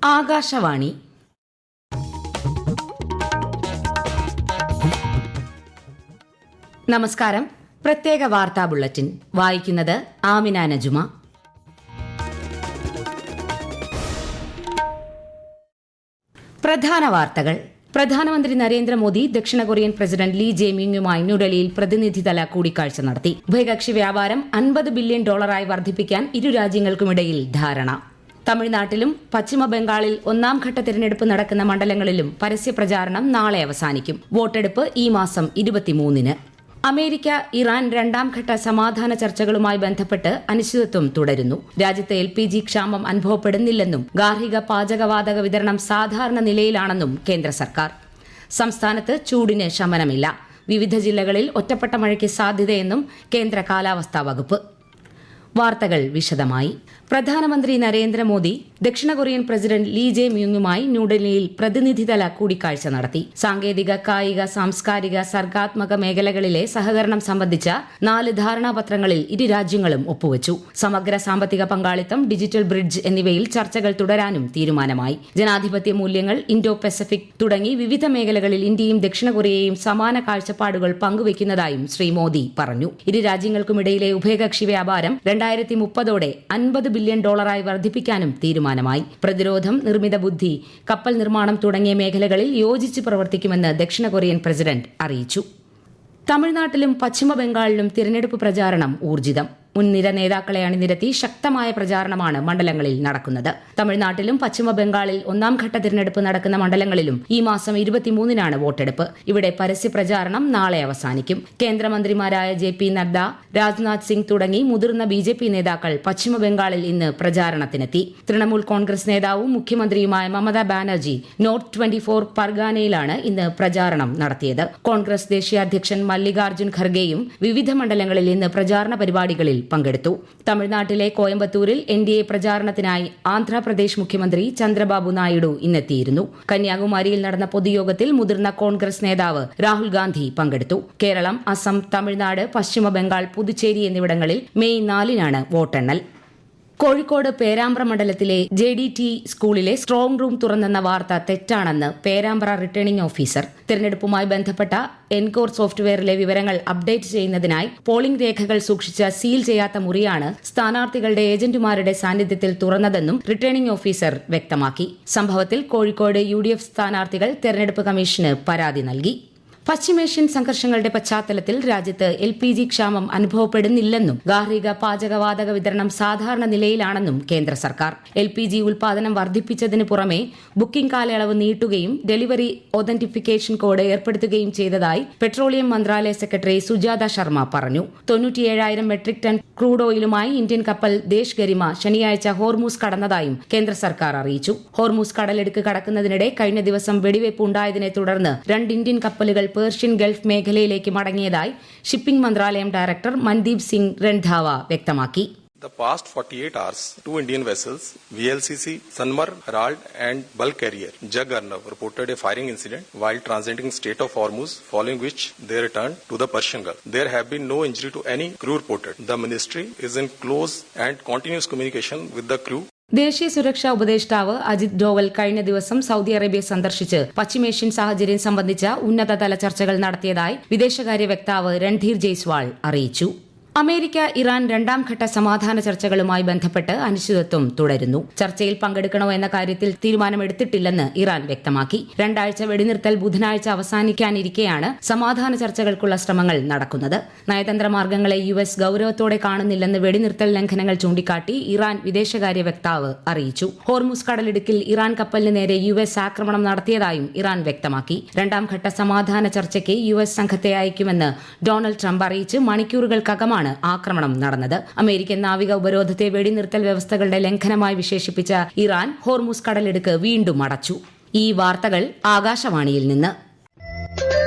ആകാശവാണി. നമസ്കാരം. പ്രത്യേക വാർത്താ ബുള്ളറ്റിൻ വായിക്കുന്നത് ആമിന നജുമ. പ്രധാന വാർത്തകൾ. പ്രധാനമന്ത്രി നരേന്ദ്രമോദി ദക്ഷിണ കൊറിയൻ പ്രസിഡന്റ് ലീ ജെ-മ്യൂങ്ങുമായി ന്യൂഡൽഹിയിൽ പ്രതിനിധിതല കൂടിക്കാഴ്ച നടത്തി. ഉഭയകക്ഷി വ്യാപാരം $50 ബില്യൺ വർദ്ധിപ്പിക്കാൻ ഇരു രാജ്യങ്ങൾക്കുമിടയിൽ ധാരണ. തമിഴ്നാട്ടിലും പശ്ചിമബംഗാളിൽ ഒന്നാംഘട്ട തിരഞ്ഞെടുപ്പ് നടക്കുന്ന മണ്ഡലങ്ങളിലും പരസ്യപ്രചാരണം നാളെ അവസാനിക്കും. വോട്ടെടുപ്പ് ഈ മാസം 23-ന്. അമേരിക്ക ഇറാൻ രണ്ടാംഘട്ട സമാധാന ചർച്ചകളുമായി ബന്ധപ്പെട്ട് അനിശ്ചിതത്വം തുടരുന്നു. രാജ്യത്ത് LPG ക്ഷാമം അനുഭവപ്പെടുന്നില്ലെന്നും ഗാർഹിക പാചകവാതക വിതരണം സാധാരണ നിലയിലാണെന്നും കേന്ദ്ര സർക്കാർ. സംസ്ഥാനത്ത് ചൂടിന് ശമനമില്ല. വിവിധ ജില്ലകളിൽ ഒറ്റപ്പെട്ട മഴയ്ക്ക് സാധ്യതയെന്നും കേന്ദ്ര കാലാവസ്ഥാ വകുപ്പ്. വാർത്തകൾ വിശദമായി. പ്രധാനമന്ത്രി നരേന്ദ്രമോദി ദക്ഷിണ കൊറിയൻ പ്രസിഡന്റ് ലീ ജെ-മ്യൂങ്ങുമായി ന്യൂഡൽഹിയിൽ പ്രതിനിധിതല കൂടിക്കാഴ്ച നടത്തി. സാങ്കേതിക, കായിക, സാംസ്കാരിക, സർഗാത്മക മേഖലകളിലെ സഹകരണം സംബന്ധിച്ച 4 ധാരണാപത്രങ്ങളിൽ ഇരു രാജ്യങ്ങളും ഒപ്പുവച്ചു. സമഗ്ര സാമ്പത്തിക പങ്കാളിത്തം, ഡിജിറ്റൽ ബ്രിഡ്ജ് എന്നിവയിൽ ചർച്ചകൾ തുടരാനും തീരുമാനമായി. ജനാധിപത്യ മൂല്യങ്ങൾ, ഇൻഡോ പസഫിക് തുടങ്ങി വിവിധ മേഖലകളിൽ ഇന്ത്യയും ദക്ഷിണ കൊറിയയും സമാന കാഴ്ചപ്പാടുകൾ പങ്കുവയ്ക്കുന്നതായും ശ്രീ മോദി പറഞ്ഞു. ഇരു രാജ്യങ്ങൾക്കുമിടയിലെ ഉഭയകക്ഷി വ്യാപാരം 2030ഓടെ $50 ബില്യൺ വർദ്ധിപ്പിക്കാനും തീരുമാനമായി. പ്രതിരോധം, നിർമ്മിത ബുദ്ധി, കപ്പൽ നിർമ്മാണം തുടങ്ങിയ മേഖലകളിൽ യോജിച്ച് പ്രവർത്തിക്കുമെന്ന് ദക്ഷിണ കൊറിയൻ പ്രസിഡന്റ് അറിയിച്ചു. തമിഴ്നാട്ടിലും പശ്ചിമബംഗാളിലും തിരഞ്ഞെടുപ്പ് പ്രചാരണം ഊർജിതം. മുൻനിര നേതാക്കളെ അണിനിരത്തി ശക്തമായ പ്രചാരണമാണ് മണ്ഡലങ്ങളിൽ നടക്കുന്നത്. തമിഴ്നാട്ടിലും പശ്ചിമബംഗാളിൽ ഒന്നാംഘട്ട തിരഞ്ഞെടുപ്പ് നടക്കുന്ന മണ്ഡലങ്ങളിലും ഈ മാസം 23-നാണ് വോട്ടെടുപ്പ്. ഇവിടെ പരസ്യപ്രചാരണം നാളെ അവസാനിക്കും. കേന്ദ്രമന്ത്രിമാരായ JP നദ്ദ, രാജ്നാഥ് സിംഗ് തുടങ്ങി മുതിർന്ന BJP നേതാക്കൾ പശ്ചിമബംഗാളിൽ ഇന്ന് പ്രചാരണത്തിനെത്തി. തൃണമൂൽ കോൺഗ്രസ് നേതാവും മുഖ്യമന്ത്രിയുമായ മമതാ ബാനർജി നോർത്ത് 24 പർഗാനയിലാണ് ഇന്ന് പ്രചാരണം നടത്തിയത്. കോൺഗ്രസ് ദേശീയ അധ്യക്ഷൻ മല്ലികാർജ്ജുൻ ഖർഗെയും വിവിധ മണ്ഡലങ്ങളിൽ ഇന്ന് പ്രചാരണ പരിപാടികളിൽ പങ്കെടുത്തു. തമിഴ്നാട്ടിലെ കോയമ്പത്തൂരിൽ NDA പ്രചാരണത്തിനായി ആന്ധ്രാപ്രദേശ് മുഖ്യമന്ത്രി ചന്ദ്രബാബു നായിഡു ഇന്നെത്തിയിരുന്നു. കന്യാകുമാരിയിൽ നടന്ന പൊതുയോഗത്തിൽ മുതിർന്ന കോൺഗ്രസ് നേതാവ് രാഹുൽ ഗാന്ധി പങ്കെടുത്തു. കേരളം, അസം, തമിഴ്നാട്, പശ്ചിമബംഗാൾ, പുതുച്ചേരി എന്നിവിടങ്ങളിൽ മെയ് 4-നാണ് വോട്ടെണ്ണൽ. കോഴിക്കോട് പേരാമ്പ്ര മണ്ഡലത്തിലെ JDT സ്കൂളിലെ സ്ട്രോങ് റൂം തുറന്നെന്ന വാർത്ത തെറ്റാണെന്ന് പേരാമ്പ്ര റിട്ടേണിംഗ് ഓഫീസർ. തിരഞ്ഞെടുപ്പുമായി ബന്ധപ്പെട്ട എൻകോർ സോഫ്റ്റ്വെയറിലെ വിവരങ്ങൾ അപ്ഡേറ്റ് ചെയ്യുന്നതിനായി പോളിംഗ് രേഖകൾ സൂക്ഷിച്ച സീൽ ചെയ്യാത്ത മുറിയാണ് സ്ഥാനാർത്ഥികളുടെ ഏജന്റുമാരുടെ സാന്നിധ്യത്തിൽ തുറന്നതെന്നും റിട്ടേണിംഗ് ഓഫീസർ വ്യക്തമാക്കി. സംഭവത്തിൽ കോഴിക്കോട് UDF സ്ഥാനാർത്ഥികൾ തെരഞ്ഞെടുപ്പ് കമ്മീഷന് പരാതി നൽകി. പശ്ചിമേഷ്യൻ സംഘർഷങ്ങളുടെ പശ്ചാത്തലത്തിൽ രാജ്യത്ത് LPG ക്ഷാമം അനുഭവപ്പെടുന്നില്ലെന്നും ഗാർഹിക പാചകവാതക വിതരണം സാധാരണ നിലയിലാണെന്നും കേന്ദ്ര സർക്കാർ. LPG ഉൽപാദനം വർദ്ധിപ്പിച്ചതിന് പുറമെ ബുക്കിംഗ് കാലയളവ് നീട്ടുകയും ഡെലിവറി ഒതന്റിഫിക്കേഷൻ കോഡ് ഏർപ്പെടുത്തുകയും ചെയ്തതായി പെട്രോളിയം മന്ത്രാലയ സെക്രട്ടറി സുജാത ശർമ്മ പറഞ്ഞു. 97,000 മെട്രിക് ടൺ ക്രൂഡ് ഓയിലുമായി ഇന്ത്യൻ കപ്പൽ ദേശ് ഗരിമ ശനിയാഴ്ച ഹോർമൂസ് കടന്നതായും കേന്ദ്ര സർക്കാർ അറിയിച്ചു. ഹോർമൂസ് കടലെടുക്ക് കടക്കുന്നതിനിടെ കഴിഞ്ഞ ദിവസം വെടിവയ്പ് ഉണ്ടായതിനെ തുടർന്ന് 2 ഇന്ത്യൻ കപ്പലുകൾ പേർഷ്യൻ ഗൾഫ് മേഖലയിലേക്ക് മടങ്ങിയതായി ഷിപ്പിംഗ് മന്ത്രാലയം ഡയറക്ടർ മൻദീപ് സിംഗ് രൺധാവ വ്യക്തമാക്കി. The past 48 hours, 2 Indian vessels, VLCC Sanmar, Herald and bulk carrier Jag Arnav reported a firing incident while transiting Strait of Hormuz, following which they returned to the Persian Gulf. There have been no injury to any crew reported. The ministry is in close and continuous communication with the crew. ദേശീയ സുരക്ഷാ ഉപദേഷ്ടാവ് അജിത് ഡോവൽ കഴിഞ്ഞ ദിവസം Saudi Arabia സന്ദർശിച്ച് പശ്ചിമേഷ്യൻ സാഹചര്യം സംബന്ധിച്ച ഉന്നതതല ചർച്ചകൾ നടത്തിയതായി വിദേശകാര്യ വക്താവ് രൺധീർ ജയ്സ്വാൾ അറിയിച്ചു. അമേരിക്ക ഇറാൻ രണ്ടാംഘട്ട സമാധാന ചർച്ചകളുമായി ബന്ധപ്പെട്ട് അനിശ്ചിതത്വം തുടരുന്നു. ചർച്ചയിൽ പങ്കെടുക്കണോ എന്ന കാര്യത്തിൽ തീരുമാനമെടുത്തിട്ടില്ലെന്ന് ഇറാൻ വ്യക്തമാക്കി. 2 ആഴ്ച വെടിനിർത്തൽ ബുധനാഴ്ച അവസാനിക്കാനിരിക്കെയാണ് സമാധാന ചർച്ചകൾക്കുള്ള ശ്രമങ്ങൾ നടക്കുന്നത്. നയതന്ത്ര മാർഗങ്ങളെ US ഗൌരവത്തോടെ കാണുന്നില്ലെന്ന് വെടിനിർത്തൽ ലംഘനങ്ങൾ ചൂണ്ടിക്കാട്ടി ഇറാൻ വിദേശകാര്യ വക്താവ് അറിയിച്ചു. ഹോർമുസ് കടലിടുക്കിൽ ഇറാൻ കപ്പലിന് നേരെ US ആക്രമണം നടത്തിയതായും ഇറാൻ വ്യക്തമാക്കി. 2ാംഘട്ട സമാധാന ചർച്ചയ്ക്ക് US സംഘത്തെ അയക്കുമെന്ന് ഡൊണാൾഡ് ട്രംപ് അറിയിച്ച് മണിക്കൂറുകൾക്കകമാണ് ആക്രമണം നടന്നത്. അമേരിക്കൻ നാവിക ഉപരോധത്തെ വെടിനിർത്തൽ വ്യവസ്ഥകളുടെ ലംഘനമായി വിശേഷിപ്പിച്ച ഇറാൻ ഹോർമുസ് കടലിടുക്ക് വീണ്ടും അടച്ചു. ഈ വാർത്തകൾ ആകാശവാണിയിൽ നിന്ന്.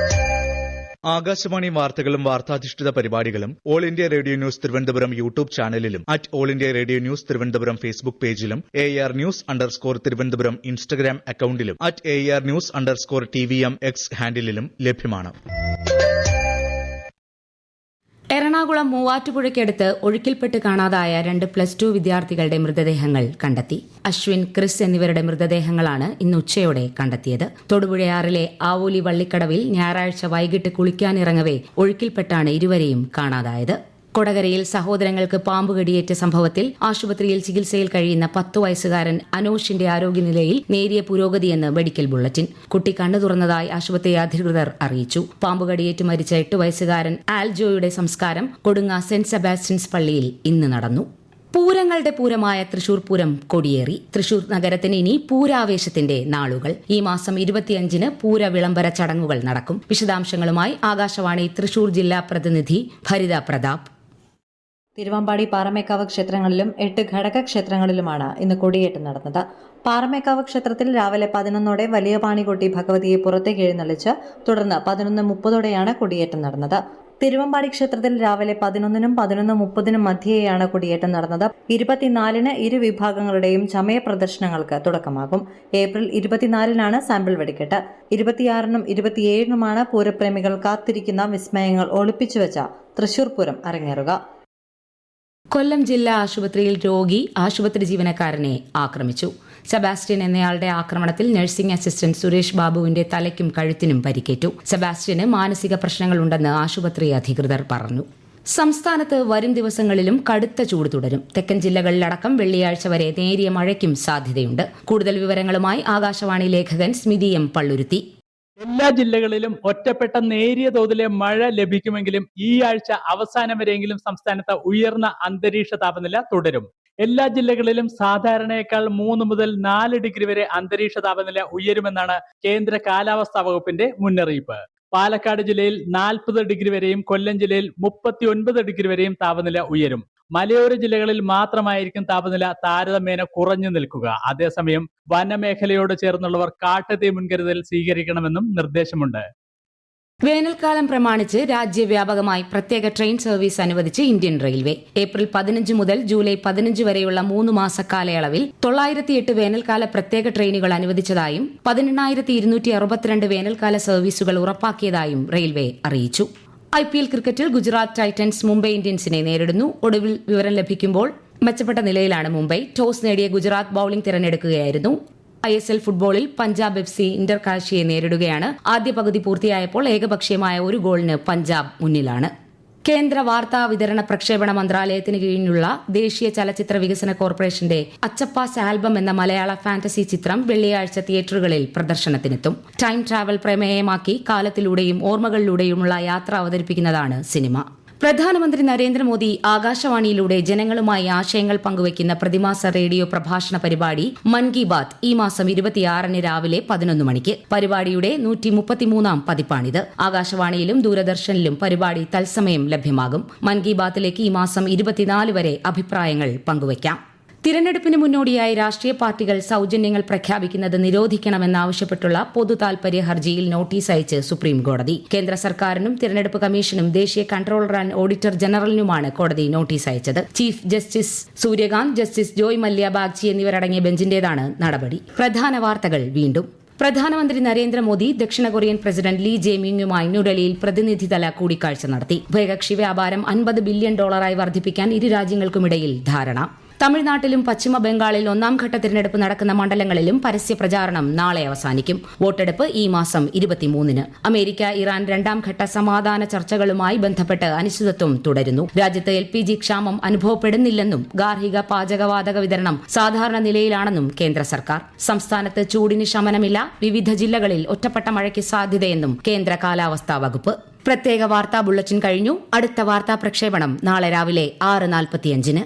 ആകാശവാണി വാർത്തകളും വാർത്താധിഷ്ഠിത പരിപാടികളും All India Radio News Thiruvananthapuram YouTube ചാനലിലും All India Radio News Thiruvananthapuram Facebook പേജിലും AR News_ തിരുവനന്തപുരം ഇൻസ്റ്റഗ്രാം അക്കൌണ്ടിലും AR News_TVM X ഹാൻഡിലും ലഭ്യമാണ്. എറണാകുളം എറണാകുളം മൂവാറ്റുപുഴയ്ക്കടുത്ത് ഒഴുക്കിൽപ്പെട്ട് കാണാതായ 2 +2 വിദ്യാർത്ഥികളുടെ മൃതദേഹങ്ങൾ കണ്ടെത്തി. അശ്വിൻ, ക്രിസ് എന്നിവരുടെ മൃതദേഹങ്ങളാണ് ഇന്ന് ഉച്ചയോടെ കണ്ടെത്തിയത്. തൊടുപുഴയാറിലെ ആവോലി വള്ളിക്കടവിൽ ഞായറാഴ്ച വൈകിട്ട് കുളിക്കാനിറങ്ങവെ ഒഴുക്കിൽപ്പെട്ടാണ് ഇരുവരെയും കാണാതായത്. കൊടകരയിൽ സഹോദരങ്ങൾക്ക് പാമ്പുകടിയേറ്റ സംഭവത്തിൽ ആശുപത്രിയിൽ ചികിത്സയിൽ കഴിയുന്ന 10 വയസ്സുകാരൻ അനോഷിന്റെ ആരോഗ്യനിലയിൽ നേരിയ പുരോഗതിയെന്ന് മെഡിക്കൽ ബുള്ളറ്റിൻ. കുട്ടി കണ്ണു തുറന്നതായി ആശുപത്രി അധികൃതർ അറിയിച്ചു. പാമ്പുകടിയേറ്റ് മരിച്ച 8 വയസ്സുകാരൻ ആൽജോയുടെ സംസ്കാരം കൊടുങ്ങ സെന്റ് സെബാസ്റ്റ്യൻസ് പള്ളിയിൽ ഇന്ന് നടന്നു. പൂരങ്ങളുടെ പൂരമായ തൃശൂർ പൂരം കൊടിയേറി. തൃശൂർ നഗരത്തിന് ഇനി പൂരാവേശത്തിന്റെ നാളുകൾ. ഈ മാസം 25-ന് പൂര വിളംബര ചടങ്ങുകൾ നടക്കും. വിശദാംശങ്ങളുമായി ആകാശവാണി തൃശൂർ ജില്ലാ പ്രതിനിധി ഭരിത പ്രതാപ്. തിരുവമ്പാടി പാറമേക്കാവ് ക്ഷേത്രങ്ങളിലും 8 ഘടകക്ഷേത്രങ്ങളിലുമാണ് ഇന്ന് കൊടിയേറ്റം നടന്നത്. പാറമേക്കാവ് ക്ഷേത്രത്തിൽ രാവിലെ 11ഓടെ വലിയ പാണികൊട്ടി ഭഗവതിയെ പുറത്തേക്ക് എഴുന്നള്ളിച്ച് തുടർന്ന് 11:30ഓടെയാണ് കൊടിയേറ്റം നടന്നത്. തിരുവമ്പാടി ക്ഷേത്രത്തിൽ രാവിലെ 11-നും 11:30-നും മധ്യേയാണ് കൊടിയേറ്റം നടന്നത്. 24-ന് ഇരു വിഭാഗങ്ങളുടെയും ചമയ പ്രദർശനങ്ങൾക്ക് തുടക്കമാകും. ഏപ്രിൽ 24-നാണ് സാമ്പിൾ വെടിക്കെട്ട്. 26-നും 27-നുമാണ് പൂരപ്രേമികൾ കാത്തിരിക്കുന്ന വിസ്മയങ്ങൾ ഒളിപ്പിച്ചുവെച്ച തൃശൂർ പൂരം അരങ്ങേറുക. കൊല്ലം ജില്ലാ ആശുപത്രിയിൽ രോഗി ആശുപത്രി ജീവനക്കാരനെ ആക്രമിച്ചു. സെബാസ്റ്റ്യൻ എന്നയാളുടെ ആക്രമണത്തിൽ നഴ്സിംഗ് അസിസ്റ്റന്റ് സുരേഷ് ബാബുവിന്റെ തലയ്ക്കും കഴുത്തിനും പരിക്കേറ്റു. സെബാസ്റ്റ്യന് മാനസിക പ്രശ്നങ്ങളുണ്ടെന്ന് ആശുപത്രി അധികൃതർ പറഞ്ഞു. സംസ്ഥാനത്ത് വരും ദിവസങ്ങളിലും കടുത്ത ചൂട് തുടരും. തെക്കൻ ജില്ലകളിലടക്കം വെള്ളിയാഴ്ച വരെ നേരിയ മഴയ്ക്കും സാധ്യതയുണ്ട്. കൂടുതൽ വിവരങ്ങളുമായി ആകാശവാണി ലേഖകൻ സ്മിതി എം പള്ളുരുത്തി. എല്ലാ ജില്ലകളിലും ഒറ്റപ്പെട്ട നേരിയ തോതിലെ മഴ ലഭിക്കുമെങ്കിലും ഈ ആഴ്ച അവസാനം വരെയെങ്കിലും സംസ്ഥാനത്ത് ഉയർന്ന അന്തരീക്ഷ താപനില തുടരും. എല്ലാ ജില്ലകളിലും സാധാരണയേക്കാൾ 3 മുതൽ 4 ഡിഗ്രി വരെ അന്തരീക്ഷ താപനില ഉയരുമെന്നാണ് കേന്ദ്ര കാലാവസ്ഥാ വകുപ്പിന്റെ മുന്നറിയിപ്പ്. പാലക്കാട് ജില്ലയിൽ 40 ഡിഗ്രി വരെയും കൊല്ലം ജില്ലയിൽ 39 ഡിഗ്രി വരെയും താപനില ഉയരും. മലയോര ജില്ലകളിൽ മാത്രമായിരിക്കും താപനില താരതമ്യേന കുറഞ്ഞു നിൽക്കുക. അതേസമയം വനമേഖലയോട് ചേർന്നുള്ളവർ കാട്ടുതീ മുൻകരുതൽ സ്വീകരിക്കണമെന്നും നിർദ്ദേശമുണ്ട്. വേനൽക്കാലം പ്രമാണിച്ച് രാജ്യവ്യാപകമായി പ്രത്യേക ട്രെയിൻ സർവീസ് അനുവദിച്ച് ഇന്ത്യൻ റെയിൽവേ. ഏപ്രിൽ 15 മുതൽ ജൂലൈ 15 വരെയുള്ള 3 മാസ കാലയളവിൽ 908 വേനൽക്കാല പ്രത്യേക ട്രെയിനുകൾ അനുവദിച്ചതായും 18,262 വേനൽക്കാല സർവീസുകൾ ഉറപ്പാക്കിയതായും റെയിൽവേ അറിയിച്ചു. IPL ക്രിക്കറ്റിൽ ഗുജറാത്ത് ടൈറ്റൻസ് മുംബൈ ഇന്ത്യൻസിനെ നേരിടുന്നു. ഒടുവിൽ വിവരം ലഭിക്കുമ്പോൾ മെച്ചപ്പെട്ട നിലയിലാണ് മുംബൈ. ടോസ് നേടിയ ഗുജറാത്ത് ബൌളിംഗ് തിരഞ്ഞെടുക്കുകയായിരുന്നു. ISL ഫുട്ബോളിൽ പഞ്ചാബ് FC ഇന്റർകാശിയെ നേരിടുകയാണ്. ആദ്യ പകുതി പൂർത്തിയായപ്പോൾ ഏകപക്ഷീയമായ 1 ഗോളിന് പഞ്ചാബ് മുന്നിലാണ്. കേന്ദ്ര വാർത്താ വിതരണ പ്രക്ഷേപണ മന്ത്രാലയത്തിന് കീഴിലുള്ള ദേശീയ ചലച്ചിത്ര വികസന കോർപ്പറേഷന്റെ അച്ചപ്പാസ് ആൽബം എന്ന മലയാള ഫാന്റസി ചിത്രം വെള്ളിയാഴ്ച തിയേറ്ററുകളിൽ പ്രദർശനത്തിനെത്തും. ടൈം ട്രാവൽ പ്രമേയമാക്കി കാലത്തിലൂടെയും ഓർമ്മകളിലൂടെയുമുള്ള യാത്ര അവതരിപ്പിക്കുന്നതാണ് സിനിമ. പ്രധാനമന്ത്രി നരേന്ദ്രമോദി ആകാശവാണിയിലൂടെ ജനങ്ങളുമായി ആശയങ്ങൾ പങ്കുവയ്ക്കുന്ന പ്രതിമാസ റേഡിയോ പ്രഭാഷണ പരിപാടി മൻ കി ബാത്ത് ഈ മാസം 26-ന് രാവിലെ 11 മണിക്ക്. പരിപാടിയുടെ 133-ാം പതിപ്പാണിത്. ആകാശവാണിയിലും ദൂരദർശനിലും പരിപാടി തത്സമയം ലഭ്യമാകും. മൻ കി ബാത്തിലേക്ക് ഈ മാസം 24 വരെ അഭിപ്രായങ്ങൾ പങ്കുവയ്ക്കാം. തിരഞ്ഞെടുപ്പിന് മുന്നോടിയായി രാഷ്ട്രീയ പാർട്ടികൾ സൌജന്യങ്ങൾ പ്രഖ്യാപിക്കുന്നത് നിരോധിക്കണമെന്നാവശ്യപ്പെട്ടുള്ള പൊതു താൽപര്യ ഹർജിയിൽ നോട്ടീസ് അയച്ച് സുപ്രീംകോടതി. കേന്ദ്ര സർക്കാരിനും തിരഞ്ഞെടുപ്പ് കമ്മീഷനും ദേശീയ കൺട്രോളർ ആൻഡ് ഓഡിറ്റർ ജനറലിനുമാണ് കോടതി നോട്ടീസ് അയച്ചത്. Chief justice Suryakant, justice Joymalya Bagchi എന്നിവരടങ്ങിയ ബെഞ്ചിന്റേതാണ് നടപടി. പ്രധാന വാർത്തകൾ വീണ്ടും. പ്രധാനമന്ത്രി നരേന്ദ്രമോദി ദക്ഷിണ കൊറിയൻ പ്രസിഡന്റ് ലീ ജെ-മ്യൂങ്ങുമായി ന്യൂഡൽഹിയിൽ പ്രതിനിധിതല കൂടിക്കാഴ്ച നടത്തി. ഉഭയകക്ഷി വ്യാപാരം $50 ബില്യൺ വർദ്ധിപ്പിക്കാൻ ഇരു രാജ്യങ്ങൾക്കുമിടയിൽ ധാരണ. തമിഴ്നാട്ടിലും പശ്ചിമ ബംഗാളിൽ 1ാം-ഘട്ട തിരഞ്ഞെടുപ്പ് നടക്കുന്ന മണ്ഡലങ്ങളിലും പരസ്യ പ്രചാരണം നാളെ അവസാനിക്കും. വോട്ടെടുപ്പ് ഈ മാസം 23-ന്. അമേരിക്ക ഇറാൻ 2ാം-ഘട്ട സമാധാന ചർച്ചകളുമായി ബന്ധപ്പെട്ട് അനിശ്ചിതത്വം തുടരുന്നു. രാജ്യത്ത് LPG ക്ഷാമം അനുഭവപ്പെടുന്നില്ലെന്നും ഗാർഹിക പാചകവാതക വിതരണം സാധാരണ നിലയിലാണെന്നും കേന്ദ്ര സർക്കാർ. സംസ്ഥാനത്ത് ചൂടിന് ശമനമില്ല. വിവിധ ജില്ലകളിൽ ഒറ്റപ്പെട്ട മഴയ്ക്ക് സാധ്യതയെന്നും കേന്ദ്ര കാലാവസ്ഥാ വകുപ്പ്. പ്രത്യേക വാർത്താ ബുള്ളറ്റിൻ കഴിഞ്ഞു. അടുത്ത വാർത്താ പ്രക്ഷേപണം നാളെ രാവിലെ 6:45-ന്.